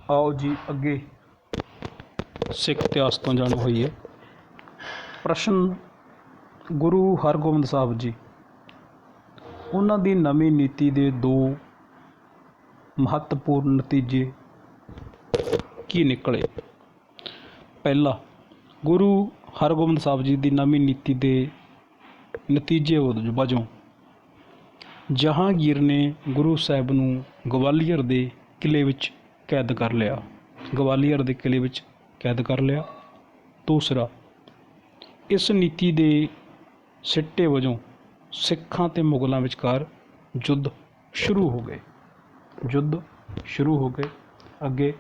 आओ जी अगे सिख इतिहास तो जाणू होईए। प्रश्न गुरु हरगोबिंद साहब जी उन्हां दी नवीं नीति दे दो महत्वपूर्ण नतीजे की निकले। पहला, गुरु हरगोबिंद साहब जी की नवीं नीति के नतीजे वजों जहांगीर ने गुरु साहब नूं गवालियर के किले विच कैद कर लिया। गवालियर के किले विच कैद कर लिया। दूसरा, इस नीति के सिट्टे वजों सिखां ते मुगलों विचकार युद्ध शुरू हो गए। अगे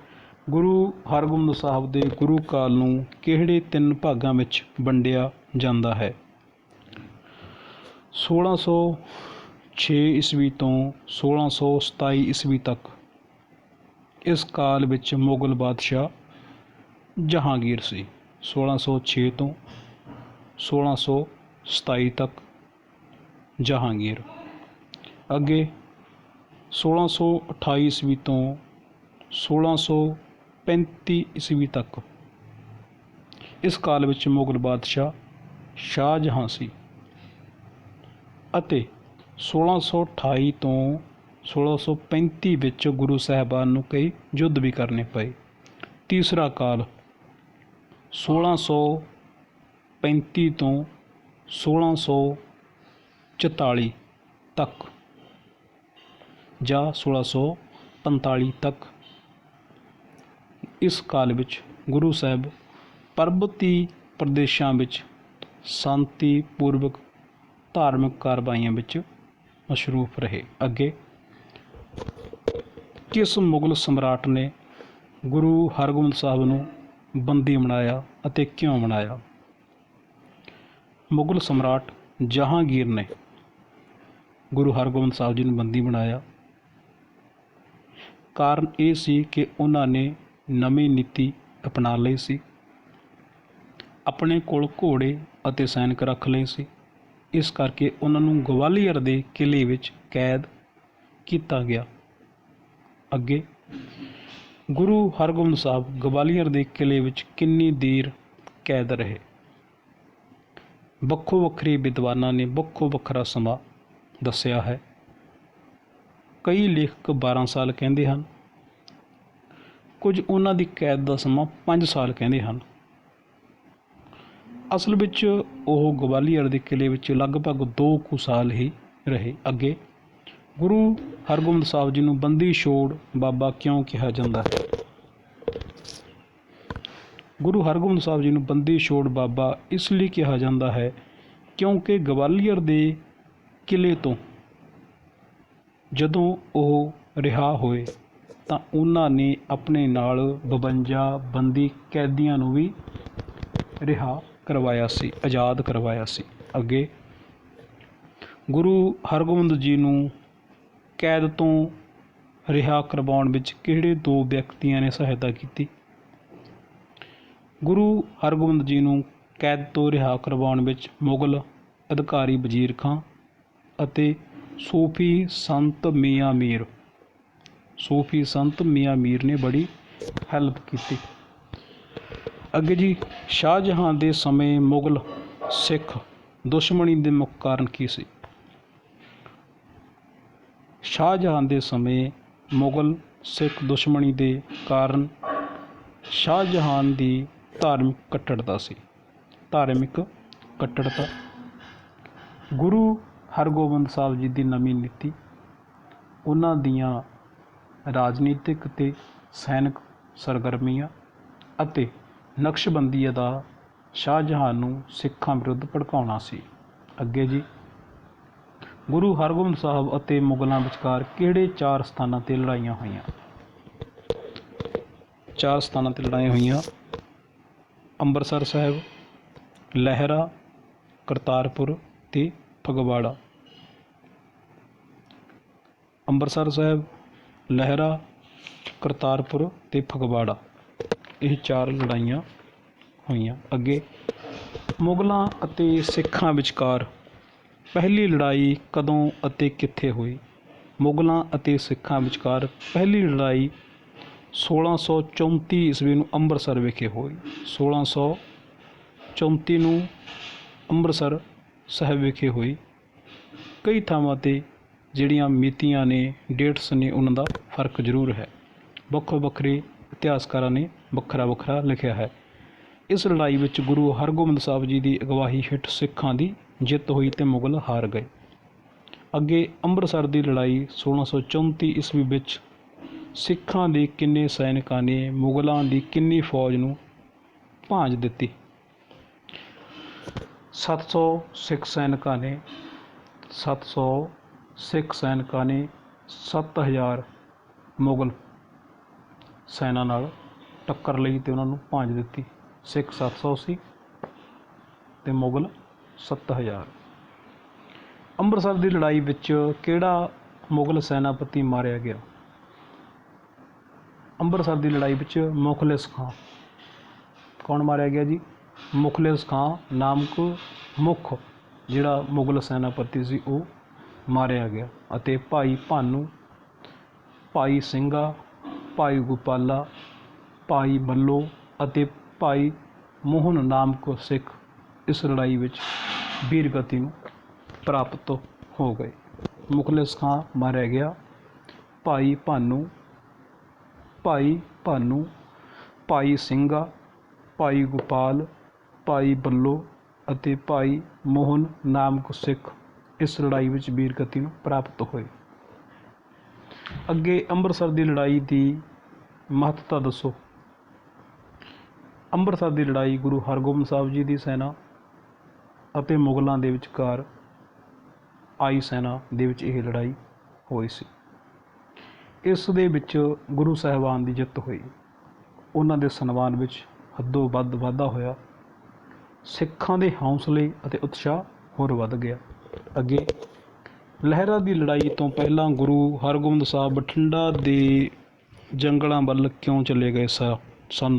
गुरु हरगोबिंद साहब के गुरु काल नूं किहड़े 3 भागां विच वंडिया जांदा है। 1606 ईस्वी तो 1627 ईस्वी तक इस काल विच मुगल बादशाह जहांगीर सी। 1606 तो 1627 तक जहांगीर। अगे 1628 ईस्वी तो 1635 ईस्वी तक इस काल विच मुगल बादशाह शाहजहां सी अते 1628 तो 1635 विच गुरु साहबान नूं कई युद्ध भी करने पे। तीसरा काल 1635 तो 1644 तक या 1645 तक इस काल विच गुरु साहब पर्वती प्रदेशों विच शांतिपूर्वक धार्मिक कार्रवाइयां विच मशरूफ रहे। अगे किस मुगल सम्राट ने गुरु हरगोबिंद साहब नूं बंदी बनाया अते क्यों बनाया। मुगल सम्राट जहांगीर ने गुरु हरगोबिंद साहब जी नूं बंदी बनाया। कारण ये सी कि उन्होंने नवीं नीति अपना लई सी। अपने कोल घोड़े अते सैनिक रख लए सी। इस करके उन्होंने गवालियर के किले विच कैद किया गया। अगे गुरु हरगोबिंद साहब गवालियर के किले विच कितनी देर कैद रहे। वक्खो वक्खरे विद्वानां ने वक्खो वक्खरा समा दस्सिया है। कई लेखक 12 साल कहते हैं, कुछ उन्हां दी कैद का समा 5 साल कहते हैं। असल विच ओह गवालियर के किले विच लगभग 2 साल ही रहे। अगे गुरु हरगोबिंद साहब जी नूं बंदी छोड़ बाबा क्यों कहा जाता है। गुरु हरगोबिंद साहब जी नूं बंदी छोड़ बाबा इसलिए कहा जाता है क्योंकि गवालियर के किले तो जदों ओह रिहा होए तां उन्हां ने अपने नाल 52 बंदी कैदियां नूं भी रिहा करवाया सी, आज़ाद करवाया सी। अगे गुरु हरगोबिंद जी नूं कैद तो रिहा करवाउण विच किहड़े 2 व्यक्तियों ने सहायता की। गुरु हरगोबिंद जी नूं कैद तो रिहा करवाउण विच मुगल अधिकारी वजीर खां अते सूफी संत मियाँ मीर ने बड़ी हैल्प की। अगे जी शाहजहां दे समय मुगल सिख दुश्मनी के मुख कारण की सी। शाहजहां दे समय मुगल सिख दुश्मनी के कारण शाहजहां की धार्मिक कट्टरता। गुरु हरगोबिंद साहब जी की नवीं नीति उन्हां दियां राजनीतिक ते सैनिक सरगर्मियां अते नक्शबंदी का शाहजहां नूं सिखां विरुद्ध भड़काउणा सी। अगे जी गुरु हरगोबिंद साहब अते मुगलों विचकार किहड़े 4 स्थानां ते लड़ाइयां होईयां। 4 स्थानां ते लड़ाइयां होईयां। अंबरसर साहब, लहरा, करतारपुर ते फगवाड़ा। अंबरसर साहब, लहरा, करतारपुर ते फगवाड़ा ये 4 लड़ाइयां होईयां। अगे मुगलों अते सिखां विचकार पहली लड़ाई कदों अते कित्थे हुई। मुगलों अते सिखां विचकार पहली लड़ाई 1634 ਈਸਵੀ ਨੂੰ ਅੰਮ੍ਰਿਤਸਰ ਵਿਖੇ ਹੋਈ। 1634 ਨੂੰ ਅੰਮ੍ਰਿਤਸਰ ਸਾਹਿਬ ਵਿਖੇ ਹੋਈ। ਕਈ ਥਾਵਾਂ 'ਤੇ ਜਿਹੜੀਆਂ ਮਿਤੀਆਂ ਨੇ, ਡੇਟਸ ਨੇ, ਉਹਨਾਂ ਦਾ ਫਰਕ ਜ਼ਰੂਰ ਹੈ। ਵੱਖੋ ਵੱਖਰੇ ਇਤਿਹਾਸਕਾਰਾਂ ਨੇ ਵੱਖਰਾ ਵੱਖਰਾ ਲਿਖਿਆ ਹੈ। ਇਸ ਲੜਾਈ ਵਿੱਚ ਗੁਰੂ ਹਰਗੋਬਿੰਦ ਸਾਹਿਬ ਜੀ ਦੀ ਅਗਵਾਈ ਹੇਠ ਸਿੱਖਾਂ ਦੀ ਜਿੱਤ ਹੋਈ ਅਤੇ ਮੁਗਲ ਹਾਰ ਗਏ। ਅੱਗੇ ਅੰਮ੍ਰਿਤਸਰ ਦੀ ਲੜਾਈ 1634 ਈਸਵੀ ਵਿੱਚ ਸਿੱਖਾਂ ਦੇ ਕਿੰਨੇ ਸੈਨਿਕਾਂ ਨੇ ਮੁਗਲਾਂ ਦੀ ਕਿੰਨੀ ਫੌਜ ਨੂੰ ਭਾਂਜ ਦਿੱਤੀ? 700 ਸਿੱਖ ਸੈਨਿਕਾਂ ਨੇ 7000 ਮੁਗਲ ਸੈਨਾ ਨਾਲ ਟੱਕਰ ਲਈ ਅਤੇ ਉਹਨਾਂ ਨੂੰ ਭਾਂਜ ਦਿੱਤੀ। ਸਿੱਖ 700 ਸੀ ਅਤੇ ਮੁਗਲ 7000। ਅੰਮ੍ਰਿਤਸਰ ਦੀ ਲੜਾਈ ਵਿੱਚ ਕਿਹੜਾ ਮੁਗਲ ਸੈਨਾਪਤੀ ਮਾਰਿਆ ਗਿਆ? ਅੰਮ੍ਰਿਤਸਰ ਦੀ ਲੜਾਈ ਵਿੱਚ ਮੁਖਲਿਸ ਖਾਂ। ਕੌਣ ਮਾਰਿਆ ਗਿਆ ਜੀ? ਮੁਖਲਿਸ ਖਾਂ ਨਾਮਕ ਮੁੱਖ ਜਿਹੜਾ ਮੁਗਲ ਸੈਨਾਪਤੀ ਸੀ ਉਹ ਮਾਰਿਆ ਗਿਆ। ਅਤੇ ਭਾਈ ਭਾਨੂ, ਭਾਈ ਸਿੰਘਾ, ਭਾਈ ਗੋਪਾਲਾ, ਭਾਈ ਬੱਲੋ ਅਤੇ ਭਾਈ ਮੋਹਨ ਨਾਮਕ ਸਿੱਖ ਇਸ ਲੜਾਈ ਵਿੱਚ ਵੀਰਗਤੀ ਨੂੰ ਪ੍ਰਾਪਤ ਹੋ ਗਏ। ਮੁਖਲਿਸ ਖਾਂ ਮਾਰਿਆ ਗਿਆ। ਭਾਈ ਭਾਨੂ, ਭਾਈ ਸਿੰਘਾ, ਭਾਈ ਗੋਪਾਲ, ਭਾਈ ਬੱਲੋ ਅਤੇ ਭਾਈ ਮੋਹਨ ਨਾਮਕ ਸਿੱਖ ਇਸ ਲੜਾਈ ਵਿੱਚ ਵੀਰਗਤੀ ਨੂੰ ਪ੍ਰਾਪਤ ਹੋਏ। ਅੱਗੇ ਅੰਮ੍ਰਿਤਸਰ ਦੀ ਲੜਾਈ ਦੀ ਮਹੱਤਤਾ ਦੱਸੋ। ਅੰਮ੍ਰਿਤਸਰ ਦੀ ਲੜਾਈ ਗੁਰੂ ਹਰਗੋਬਿੰਦ ਸਾਹਿਬ ਜੀ ਦੀ ਸੈਨਾ ਅਤੇ ਮੁਗਲਾਂ ਦੇ ਵਿਚਕਾਰ ਆਈ ਸੈਨਾ ਦੇ ਵਿੱਚ ਇਹ ਲੜਾਈ ਹੋਈ ਸੀ। ਇਸ ਦੇ ਵਿੱਚ ਗੁਰੂ ਸਾਹਿਬਾਨ ਦੀ ਜਿੱਤ ਹੋਈ। ਉਹਨਾਂ ਦੇ ਸਨਮਾਨ ਵਿੱਚ ਹੱਦੋਂ ਵੱਧ ਵਾਧਾ ਹੋਇਆ। ਸਿੱਖਾਂ ਦੇ ਹੌਸਲੇ ਅਤੇ ਉਤਸ਼ਾਹ ਹੋਰ ਵੱਧ ਗਿਆ। ਅੱਗੇ ਲਹਿਰਾ ਦੀ ਲੜਾਈ ਤੋਂ ਪਹਿਲਾਂ ਗੁਰੂ ਹਰਗੋਬਿੰਦ ਸਾਹਿਬ ਬਠਿੰਡਾ ਦੇ ਜੰਗਲਾਂ ਵੱਲ ਕਿਉਂ ਚਲੇ ਗਏ ਸਨ?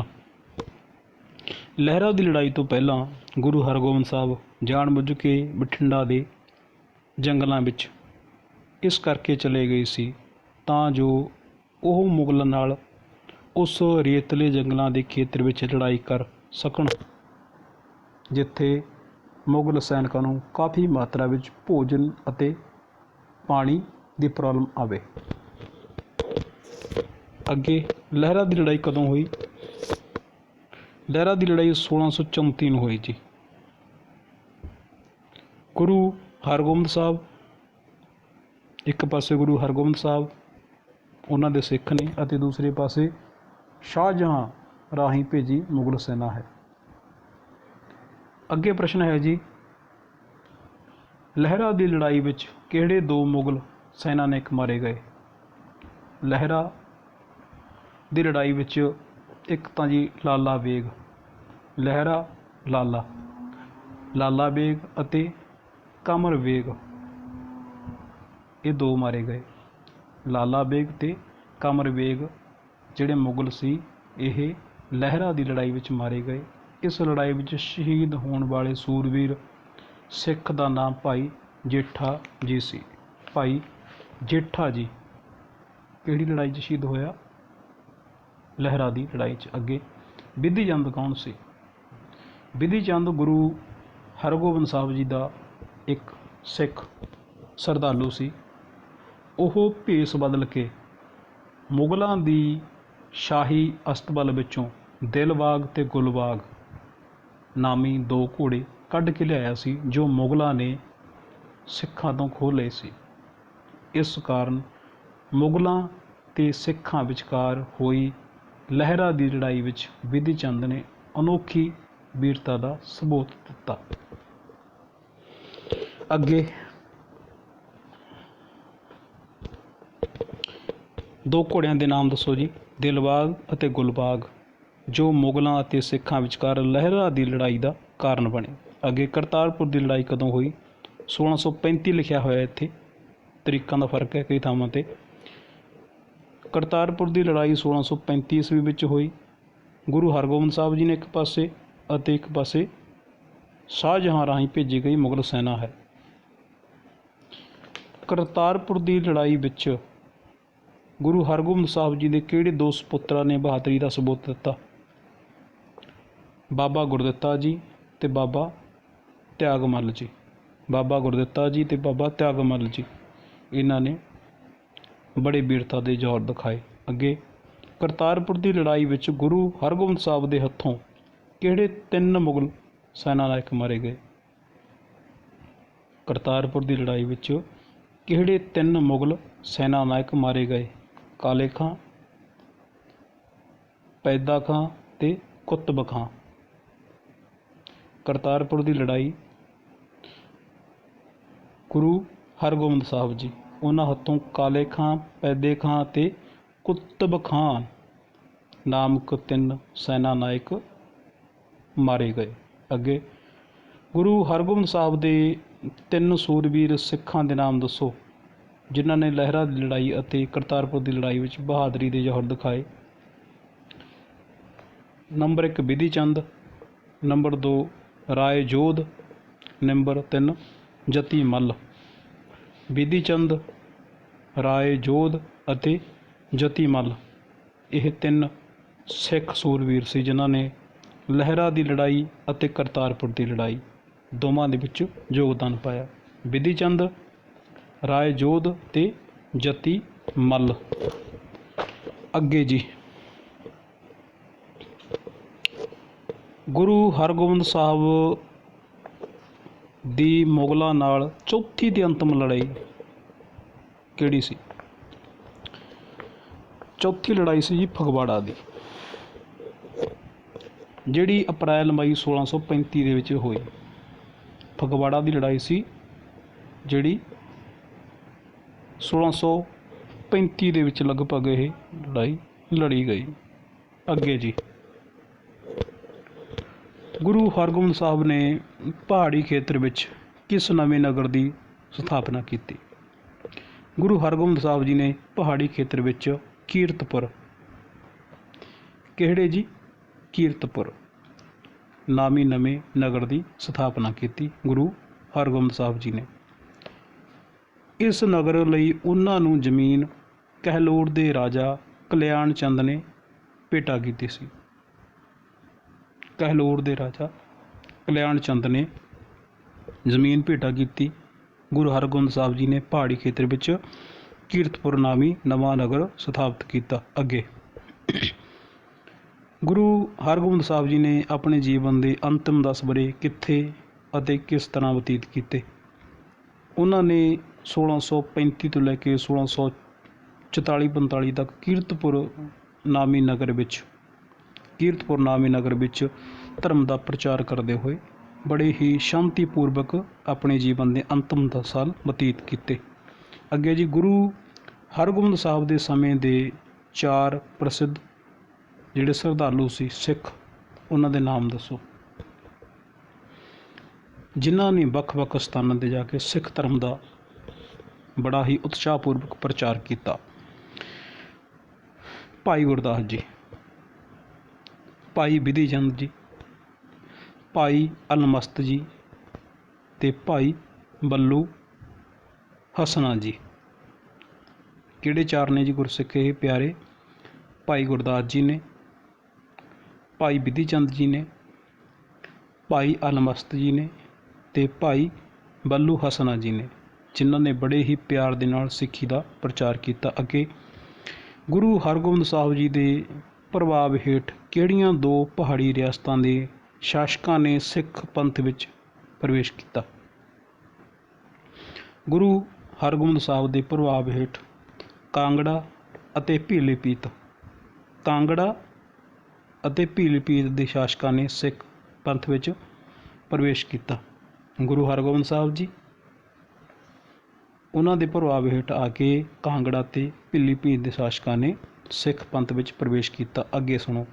ਲਹਿਰਾ ਦੀ ਲੜਾਈ ਤੋਂ ਪਹਿਲਾਂ ਗੁਰੂ ਹਰਗੋਬਿੰਦ ਸਾਹਿਬ ਜਾਣ ਬੁੱਝ ਕੇ ਬਠਿੰਡਾ ਦੇ ਜੰਗਲਾਂ ਵਿੱਚ ਇਸ ਕਰਕੇ ਚਲੇ ਗਏ ਸੀ ਤਾਂ ਜੋ ਉਹ ਮੁਗਲਾਂ ਨਾਲ ਉਸ ਰੇਤਲੇ ਜੰਗਲਾਂ ਦੇ ਖੇਤਰ ਵਿੱਚ ਲੜਾਈ ਕਰ ਸਕਣ ਜਿੱਥੇ ਮੁਗਲ ਸੈਨਿਕਾਂ ਨੂੰ ਕਾਫੀ ਮਾਤਰਾ ਵਿੱਚ ਭੋਜਨ ਅਤੇ ਪਾਣੀ ਦੀ ਪ੍ਰੋਬਲਮ ਆਵੇ। ਅੱਗੇ ਲਹਿਰਾ ਦੀ ਲੜਾਈ ਕਦੋਂ ਹੋਈ? ਲਹਿਰਾ ਦੀ ਲੜਾਈ 1634 ਨੂੰ ਹੋਈ ਜੀ। ਗੁਰੂ ਹਰਗੋਬਿੰਦ ਸਾਹਿਬ, ਇੱਕ ਪਾਸੇ ਗੁਰੂ ਹਰਗੋਬਿੰਦ ਸਾਹਿਬ ਉਹਨਾਂ ਦੇ ਸਿੱਖ ਨੇ ਅਤੇ ਦੂਸਰੇ ਪਾਸੇ ਸ਼ਾਹਜਹਾਂ ਰਾਹੀਂ ਭੇਜੀ ਮੁਗਲ ਸੈਨਾ ਹੈ। ਅੱਗੇ ਪ੍ਰਸ਼ਨ ਹੈ ਜੀ, ਲਹਿਰਾ ਦੀ ਲੜਾਈ ਵਿੱਚ ਕਿਹੜੇ ਦੋ ਮੁਗਲ ਸੈਨਾਨਿਕ ਮਾਰੇ ਗਏ? ਲਹਿਰਾ ਦੀ ਲੜਾਈ ਵਿੱਚ ਇੱਕ ਤਾਂ ਜੀ ਲਾਲਾ ਬੇਗ, ਲਹਿਰਾ ਲਾਲਾ ਬੇਗ ਅਤੇ ਕਮਰ ਬੇਗ, ਇਹ ਦੋ ਮਾਰੇ ਗਏ। ਲਾਲਾ ਬੇਗ ਅਤੇ ਕਮਰ ਬੇਗ ਜਿਹੜੇ ਮੁਗਲ ਸੀ ਇਹ ਲਹਿਰਾ ਦੀ ਲੜਾਈ ਵਿੱਚ ਮਾਰੇ ਗਏ। ਇਸ ਲੜਾਈ ਵਿੱਚ ਸ਼ਹੀਦ ਹੋਣ ਵਾਲੇ ਸੂਰਵੀਰ ਸਿੱਖ ਦਾ ਨਾਮ ਭਾਈ ਜੇਠਾ ਜੀ ਸੀ। ਭਾਈ ਜੇਠਾ ਜੀ ਕਿਹੜੀ ਲੜਾਈ 'ਚ ਸ਼ਹੀਦ ਹੋਇਆ? ਲਹਿਰਾ ਦੀ ਲੜਾਈ 'ਚ। ਅੱਗੇ ਬਿਧੀ ਚੰਦ ਕੌਣ ਸੀ? ਬਿਧੀ ਚੰਦ ਗੁਰੂ ਹਰਗੋਬਿੰਦ ਸਾਹਿਬ ਜੀ ਦਾ ਇੱਕ ਸਿੱਖ ਸ਼ਰਧਾਲੂ ਸੀ। ਉਹ ਭੇਸ ਬਦਲ ਕੇ ਮੁਗਲਾਂ ਦੀ ਸ਼ਾਹੀ ਅਸਤਬਲ ਵਿੱਚੋਂ ਦਿਲਬਾਗ ਅਤੇ ਗੁਲਬਾਗ ਨਾਮੀ ਦੋ ਘੋੜੇ ਕੱਢ ਕੇ ਲਿਆਇਆ ਸੀ ਜੋ ਮੁਗਲਾਂ ਨੇ ਸਿੱਖਾਂ ਤੋਂ ਖੋਹ ਲਏ ਸੀ। ਇਸ ਕਾਰਨ ਮੁਗਲਾਂ ਅਤੇ ਸਿੱਖਾਂ ਵਿਚਕਾਰ ਹੋਈ ਲਹਿਰਾ ਦੀ ਲੜਾਈ ਵਿੱਚ ਬਿਧੀ ਚੰਦ ਨੇ ਅਨੋਖੀ ਵੀਰਤਾ ਦਾ ਸਬੂਤ ਦਿੱਤਾ। ਅੱਗੇ ਦੋ ਘੋੜਿਆਂ ਦੇ ਨਾਮ ਦੱਸੋ ਜੀ। ਦਿਲਬਾਗ ਅਤੇ ਗੁਲਬਾਗ ਜੋ ਮੁਗਲਾਂ ਅਤੇ ਸਿੱਖਾਂ ਵਿਚਕਾਰ ਲਹਿਰਾ ਦੀ ਲੜਾਈ ਦਾ ਕਾਰਨ ਬਣੇ। ਅੱਗੇ ਕਰਤਾਰਪੁਰ ਦੀ ਲੜਾਈ ਕਦੋਂ ਹੋਈ? 1635 ਲਿਖਿਆ ਹੋਇਆ, ਇੱਥੇ ਤਰੀਕਾਂ ਦਾ ਫਰਕ ਹੈ ਕਈ ਥਾਵਾਂ 'ਤੇ। ਕਰਤਾਰਪੁਰ ਦੀ ਲੜਾਈ 1635 ਈਸਵੀ ਵਿੱਚ ਹੋਈ। ਗੁਰੂ ਹਰਗੋਬਿੰਦ ਸਾਹਿਬ ਜੀ ਨੇ ਇੱਕ ਪਾਸੇ ਅਤੇ ਇੱਕ ਪਾਸੇ ਸ਼ਾਹਜਹਾਂ ਰਾਹੀਂ ਭੇਜੀ ਗਈ ਮੁਗਲ ਸੈਨਾ ਹੈ। ਕਰਤਾਰਪੁਰ ਦੀ ਲੜਾਈ ਵਿੱਚ ਗੁਰੂ ਹਰਗੋਬਿੰਦ ਸਾਹਿਬ ਜੀ ਦੇ ਕਿਹੜੇ ਦੋ ਸਪੁੱਤਰਾਂ ਨੇ ਬਹਾਦਰੀ ਦਾ ਸਬੂਤ ਦਿੱਤਾ? ਬਾਬਾ ਗੁਰਦਿੱਤਾ ਜੀ ਤੇ ਬਾਬਾ ਤਿਆਗਮੱਲ ਜੀ। ਬਾਬਾ ਗੁਰਦਿੱਤਾ ਜੀ ਤੇ ਬਾਬਾ ਤਿਆਗਮੱਲ ਜੀ, ਇਹਨਾਂ ਨੇ ਬੜੇ ਵੀਰਤਾ ਦੇ ਜੌਹਰ ਦਿਖਾਏ। ਅੱਗੇ, ਕਰਤਾਰਪੁਰ ਦੀ ਲੜਾਈ ਵਿੱਚ ਗੁਰੂ ਹਰਗੋਬਿੰਦ ਸਾਹਿਬ ਦੇ ਹੱਥੋਂ ਕਿਹੜੇ 3 ਮੁਗਲ ਸੈਨਾ ਨਾਇਕ ਮਾਰੇ ਗਏ? ਕਰਤਾਰਪੁਰ ਦੀ ਲੜਾਈ ਵਿੱਚ ਕਿਹੜੇ 3 ਮੁਗਲ ਸੈਨਾ ਨਾਇਕ ਮਾਰੇ ਗਏ? ਕਾਲੇ ਖਾਂ, ਪੈਦਾ ਖਾਂ ਤੇ ਕੁਤਬ ਖਾਂ। ਕਰਤਾਰਪੁਰ ਦੀ ਲੜਾਈ ਗੁਰੂ ਹਰਗੋਬਿੰਦ ਸਾਹਿਬ ਜੀ, ਉਹਨਾਂ ਹੱਥੋਂ ਕਾਲੇ ਖਾਂ, ਪੈਦੇ ਖਾਂ ਤੇ ਕੁਤਬ ਖਾਂ ਨਾਮਕ 3 ਸੈਨਾ ਨਾਇਕ ਮਾਰੇ ਗਏ। ਅੱਗੇ, ਗੁਰੂ ਹਰਗੋਬਿੰਦ ਸਾਹਿਬ ਦੇ 3 ਸੂਰਬੀਰ ਸਿੱਖਾਂ ਦੇ ਨਾਮ ਦੱਸੋ ਜਿਨ੍ਹਾਂ ਨੇ ਲਹਿਰਾ ਦੀ ਲੜਾਈ ਅਤੇ ਕਰਤਾਰਪੁਰ ਦੀ ਲੜਾਈ ਵਿੱਚ ਬਹਾਦਰੀ ਦੇ ਜੌਹਰ ਦਿਖਾਏ। ਨੰਬਰ 1 ਬਿਧੀ ਚੰਦ, ਨੰਬਰ 2 ਰਾਏ ਜੋਧ, ਨੰਬਰ 3 ਜਤੀ ਮੱਲ। ਬਿਧੀ ਚੰਦ, ਰਾਏ ਜੋਧ ਅਤੇ ਜਤੀ ਮੱਲ, ਇਹ 3 ਸਿੱਖ ਸੂਰਬੀਰ ਸੀ ਜਿਨ੍ਹਾਂ ਨੇ ਲਹਿਰਾ ਦੀ ਲੜਾਈ ਅਤੇ ਕਰਤਾਰਪੁਰ ਦੀ ਲੜਾਈ ਦੋਵਾਂ ਦੇ ਵਿੱਚ ਯੋਗਦਾਨ ਪਾਇਆ। ਬਿਧੀ ਚੰਦ, ਰਾਏ ਜੋਧ ਤੇ ਜਤੀ ਮੱਲ। ਅੱਗੇ ਜੀ, ਗੁਰੂ ਹਰਗੋਬਿੰਦ ਸਾਹਿਬ ਦੀ ਮੁਗਲਾਂ ਨਾਲ ਚੌਥੀ ਤੇ ਅੰਤਮ ਲੜਾਈ ਕਿਹੜੀ ਸੀ? ਚੌਥੀ ਲੜਾਈ ਸੀ ਜੀ ਫਗਵਾੜਾ ਦੀ, ਜਿਹੜੀ ਅਪ੍ਰੈਲ-ਮਈ 1635 ਦੇ ਵਿੱਚ ਹੋਈ। ਫਗਵਾੜਾ ਦੀ ਲੜਾਈ ਸੀ ਜਿਹੜੀ 1635 ਦੇ ਵਿੱਚ ਲਗਭਗ ਇਹ ਲੜਾਈ ਲੜੀ ਗਈ। ਅੱਗੇ ਜੀ, ਗੁਰੂ ਹਰਗੋਬਿੰਦ ਸਾਹਿਬ ਨੇ ਪਹਾੜੀ ਖੇਤਰ ਵਿੱਚ ਕਿਸ ਨਵੇਂ ਨਗਰ ਦੀ ਸਥਾਪਨਾ ਕੀਤੀ? ਗੁਰੂ ਹਰਗੋਬਿੰਦ ਸਾਹਿਬ ਜੀ ਨੇ ਪਹਾੜੀ ਖੇਤਰ ਵਿੱਚ ਕੀਰਤਪੁਰ, ਕਿਹੜੇ ਜੀ? ਕੀਰਤਪੁਰ ਨਾਮੀ ਨਵੇਂ ਨਗਰ ਦੀ ਸਥਾਪਨਾ ਕੀਤੀ ਗੁਰੂ ਹਰਗੋਬਿੰਦ ਸਾਹਿਬ ਜੀ ਨੇ। ਇਸ ਨਗਰ ਲਈ ਉਹਨਾਂ ਨੂੰ ਜ਼ਮੀਨ ਕਹਿਲੂਰ ਦੇ ਰਾਜਾ ਕਲਿਆਣ ਚੰਦ ਨੇ ਭੇਟਾ ਕੀਤੀ ਸੀ। ਕਹਿਲੂਰ ਦੇ ਰਾਜਾ ਕਲਿਆਣ ਚੰਦ ਨੇ ਜ਼ਮੀਨ ਭੇਟਾ ਕੀਤੀ। ਗੁਰੂ ਹਰਗੋਬਿੰਦ ਸਾਹਿਬ ਜੀ ਨੇ ਪਹਾੜੀ ਖੇਤਰ ਵਿੱਚ ਕੀਰਤਪੁਰ ਨਾਮੀ ਨਵਾਂ ਨਗਰ ਸਥਾਪਿਤ ਕੀਤਾ। ਅੱਗੇ, ਗੁਰੂ ਹਰਗੋਬਿੰਦ ਸਾਹਿਬ ਜੀ ਨੇ ਆਪਣੇ ਜੀਵਨ ਦੇ ਅੰਤਿਮ 10 ਵਰ੍ਹੇ ਕਿੱਥੇ ਅਤੇ ਕਿਸ ਤਰ੍ਹਾਂ ਬਤੀਤ ਕੀਤੇ? ਉਹਨਾਂ ਨੇ 1635 ਤੋਂ ਲੈ ਕੇ 1644-45 ਤੱਕ ਕੀਰਤਪੁਰ ਨਾਮੀ ਨਗਰ ਵਿੱਚ ਧਰਮ ਦਾ ਪ੍ਰਚਾਰ ਕਰਦੇ ਹੋਏ ਬੜੇ ਹੀ ਸ਼ਾਂਤੀਪੂਰਵਕ ਆਪਣੇ ਜੀਵਨ ਦੇ ਅੰਤਿਮ 10 ਸਾਲ ਬਤੀਤ ਕੀਤੇ। ਅੱਗੇ ਜੀ, ਗੁਰੂ ਹਰਗੋਬਿੰਦ ਸਾਹਿਬ ਦੇ ਸਮੇਂ ਦੇ 4 ਪ੍ਰਸਿੱਧ ਜਿਹੜੇ ਸ਼ਰਧਾਲੂ ਸੀ ਸਿੱਖ, ਉਹਨਾਂ ਦੇ ਨਾਮ ਦੱਸੋ ਜਿਨ੍ਹਾਂ ਨੇ ਵੱਖ-ਵੱਖ ਸਥਾਨਾਂ 'ਤੇ ਜਾ ਕੇ ਸਿੱਖ ਧਰਮ ਦਾ ਬੜਾ ਹੀ ਉਤਸ਼ਾਹਪੂਰਵਕ ਪ੍ਰਚਾਰ ਕੀਤਾ। ਭਾਈ ਗੁਰਦਾਸ ਜੀ, ਭਾਈ ਬਿਧੀ ਚੰਦ ਜੀ, ਭਾਈ ਅਲਮਸਤ ਜੀ ਤੇ ਭਾਈ ਬੱਲੂ ਹਸਨਾ ਜੀ। ਕਿਹੜੇ 4 ਨੇ ਜੀ ਗੁਰਸਿੱਖ ਇਹ ਪਿਆਰੇ? ਭਾਈ ਗੁਰਦਾਸ ਜੀ ਨੇ, ਭਾਈ ਬਿਧੀ ਚੰਦ ਜੀ ਨੇ, ਭਾਈ ਅਲਮਸਤ ਜੀ ਨੇ ਤੇ ਭਾਈ ਬੱਲੂ ਹਸਨਾ ਜੀ ਨੇ, ਜਿਨ੍ਹਾਂ ਨੇ ਬੜੇ ਹੀ ਪਿਆਰ ਦੇ ਨਾਲ ਸਿੱਖੀ ਦਾ ਪ੍ਰਚਾਰ ਕੀਤਾ। ਅੱਗੇ, ਗੁਰੂ ਹਰਗੋਬਿੰਦ ਸਾਹਿਬ ਜੀ ਦੇ ਪ੍ਰਭਾਵ ਹੇਠ ਕਿਹੜੀਆਂ 2 ਪਹਾੜੀ ਰਿਆਸਤਾਂ ਦੇ ਸ਼ਾਸਕਾਂ ਨੇ ਸਿੱਖ ਪੰਥ ਵਿੱਚ ਪ੍ਰਵੇਸ਼ ਕੀਤਾ? ਗੁਰੂ ਹਰਗੋਬਿੰਦ ਸਾਹਿਬ ਦੇ ਪ੍ਰਭਾਵ ਹੇਠ ਕਾਂਗੜਾ ਅਤੇ ਪੀਲੀਭੀਤ, ਕਾਂਗੜਾ ਅਤੇ ਪੀਲੀਭੀਤ ਦੇ ਸ਼ਾਸਕਾਂ ਨੇ ਸਿੱਖ ਪੰਥ ਵਿੱਚ ਪ੍ਰਵੇਸ਼ ਕੀਤਾ। ਗੁਰੂ ਹਰਗੋਬਿੰਦ ਸਾਹਿਬ ਜੀ, ਉਹਨਾਂ ਦੇ ਪ੍ਰਭਾਵ ਹੇਠ ਆ ਕੇ ਕਾਂਗੜਾ ਅਤੇ ਪੀਲੀਭੀਤ ਦੇ ਸ਼ਾਸਕਾਂ ਨੇ ਸਿੱਖ ਪੰਥ ਵਿੱਚ ਪ੍ਰਵੇਸ਼ ਕੀਤਾ। ਅੱਗੇ ਸੁਣੋ,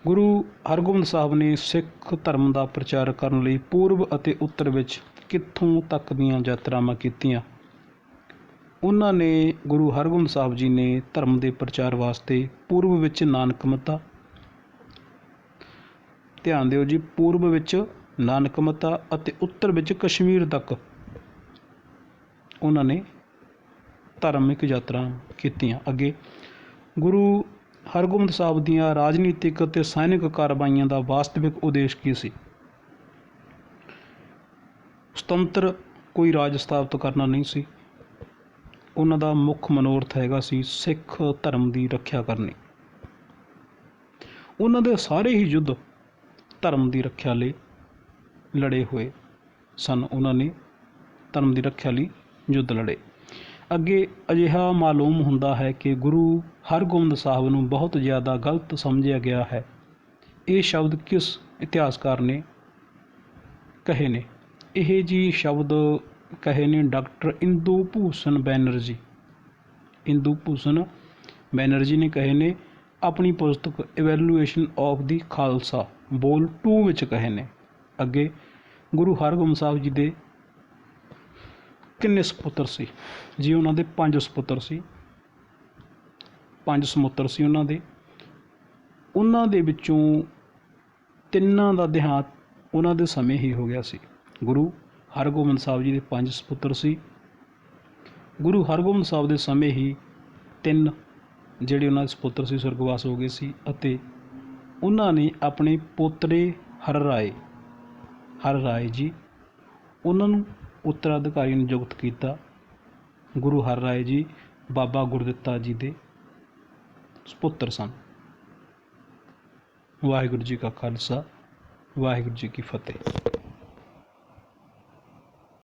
ਗੁਰੂ ਹਰਗੋਬਿੰਦ ਸਾਹਿਬ ਨੇ ਸਿੱਖ ਧਰਮ ਦਾ ਪ੍ਰਚਾਰ ਕਰਨ ਲਈ ਪੂਰਬ ਅਤੇ ਉੱਤਰ ਵਿੱਚ ਕਿੱਥੋਂ ਤੱਕ ਦੀਆਂ ਯਾਤਰਾਵਾਂ ਕੀਤੀਆਂ? ਉਹਨਾਂ ਨੇ ਗੁਰੂ ਹਰਗੋਬਿੰਦ ਸਾਹਿਬ ਜੀ ਨੇ ਧਰਮ ਦੇ ਪ੍ਰਚਾਰ ਵਾਸਤੇ ਪੂਰਬ ਵਿੱਚ ਨਾਨਕਮਤਾ, ਧਿਆਨ ਦਿਓ ਜੀ, ਪੂਰਬ ਵਿੱਚ ਨਾਨਕਮਤਾ ਅਤੇ ਉੱਤਰ ਵਿੱਚ ਕਸ਼ਮੀਰ ਤੱਕ ਉਹਨਾਂ ਨੇ ਧਾਰਮਿਕ ਯਾਤਰਾ ਕੀਤੀਆਂ। ਅੱਗੇ ਗੁਰੂ ਹਰਗੋਬਿੰਦ ਸਾਹਿਬ ਦੀਆਂ ਰਾਜਨੀਤਿਕ ਅਤੇ ਸੈਨਿਕ ਕਾਰਵਾਈਆਂ ਦਾ ਵਾਸਤਵਿਕ ਉਦੇਸ਼ ਕੀ ਸੀ? ਸੁਤੰਤਰ ਕੋਈ ਰਾਜ ਸਥਾਪਿਤ ਕਰਨਾ ਨਹੀਂ ਸੀ। ਉਹਨਾਂ ਦਾ ਮੁੱਖ ਮਨੋਰਥ ਹੈਗਾ ਸੀ ਸਿੱਖ ਧਰਮ ਦੀ ਰੱਖਿਆ ਕਰਨੀ। ਉਹਨਾਂ ਦੇ ਸਾਰੇ ਹੀ ਯੁੱਧ ਧਰਮ ਦੀ ਰੱਖਿਆ ਲਈ ਲੜੇ ਹੋਏ ਸਨ। ਉਹਨਾਂ ਨੇ ਧਰਮ ਦੀ ਰੱਖਿਆ ਲਈ ਯੁੱਧ ਲੜੇ। ਅੱਗੇ ਅਜਿਹਾ ਮਾਲੂਮ ਹੁੰਦਾ ਹੈ ਕਿ ਗੁਰੂ ਹਰਗੋਬਿੰਦ ਸਾਹਿਬ ਨੂੰ ਬਹੁਤ ਜ਼ਿਆਦਾ ਗਲਤ ਸਮਝਿਆ ਗਿਆ ਹੈ। ਇਹ ਸ਼ਬਦ ਕਿਸ ਇਤਿਹਾਸਕਾਰ ਨੇ ਕਹੇ ਨੇ? ਇਹ ਜੀ ਸ਼ਬਦ ਕਹੇ ਨੇ ਡਾਕਟਰ ਇੰਦੂ ਭੂਸ਼ਣ ਬੈਨਰਜੀ। ਇੰਦੂ ਭੂਸ਼ਣ ਬੈਨਰਜੀ ਨੇ ਕਹੇ ਨੇ ਆਪਣੀ ਪੁਸਤਕ evaluation of the Khalsa wall 2 ਵਿੱਚ ਕਹੇ ਨੇ। ਅੱਗੇ ਗੁਰੂ ਹਰਗੋਬਿੰਦ ਸਾਹਿਬ ਜੀ ਦੇ ਕਿੰਨੇ ਸਪੁੱਤਰ ਸੀ? ਜੀ ਉਹਨਾਂ ਦੇ 5 ਸਪੁੱਤਰ ਸੀ। 5 ਸਪੁੱਤਰ ਸੀ ਉਹਨਾਂ ਦੇ। ਉਹਨਾਂ ਦੇ ਵਿੱਚੋਂ 3 ਦਾ ਦੇਹਾਂਤ ਉਹਨਾਂ ਦੇ ਸਮੇਂ ਹੀ ਹੋ ਗਿਆ ਸੀ। ਗੁਰੂ ਹਰਗੋਬਿੰਦ ਸਾਹਿਬ ਜੀ ਦੇ 5 ਸਪੁੱਤਰ ਸੀ। ਗੁਰੂ ਹਰਗੋਬਿੰਦ ਸਾਹਿਬ ਦੇ ਸਮੇਂ ਹੀ 3 ਜਿਹੜੇ ਉਹਨਾਂ ਦੇ ਸਪੁੱਤਰ ਸੀ ਸੁਰਗਵਾਸ ਹੋ ਗਏ ਸੀ ਅਤੇ ਉਹਨਾਂ ਨੇ ਆਪਣੇ ਪੋਤਰੇ ਹਰ ਰਾਏ ਜੀ ਉਹਨਾਂ ਨੂੰ ਉੱਤਰਾਧਿਕਾਰੀ ਨਿਯੁਕਤ ਕੀਤਾ। ਗੁਰੂ ਹਰ ਰਾਏ ਜੀ ਬਾਬਾ ਗੁਰਦਿੱਤਾ ਜੀ ਦੇ ਸਪੁੱਤਰ ਸਨ। ਵਾਹਿਗੁਰੂ ਜੀ ਕਾ ਖਾਲਸਾ, ਵਾਹਿਗੁਰੂ ਜੀ ਕੀ ਫਤਿਹ।